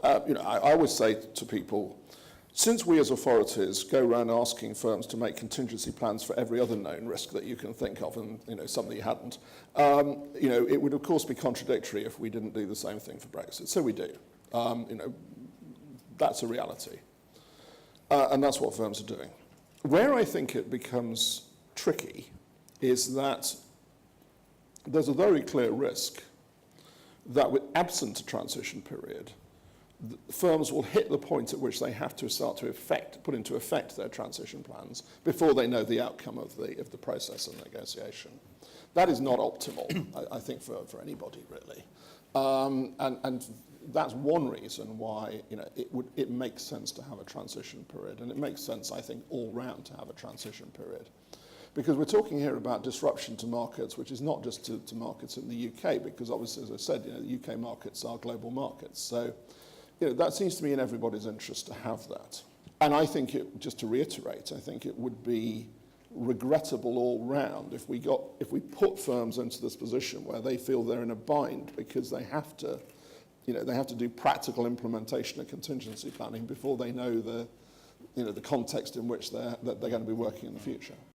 I always say to people, since we as authorities go around asking firms to make contingency plans for every other known risk that you can think of, and some that you hadn't, it would of course be contradictory if we didn't do the same thing for Brexit. So we do. That's a reality, and that's what firms are doing. Where I think it becomes tricky is that there's a very clear risk that, with absent a transition period, firms will hit the point at which they have to start to put into effect their transition plans before they know the outcome of the process of negotiation. That is not optimal, I think, for anybody really, and that's one reason why it makes sense to have a transition period, and it makes sense, I think, all round to have a transition period. Because we're talking here about disruption to markets, which is not just to markets in the UK, because obviously, as I said, the UK markets are global markets. So, that seems to be in everybody's interest to have that. And I think, just to reiterate, I think it would be regrettable all round if we put firms into this position where they feel they're in a bind because they have to do practical implementation of contingency planning before they know the context in which they're going to be working in the future.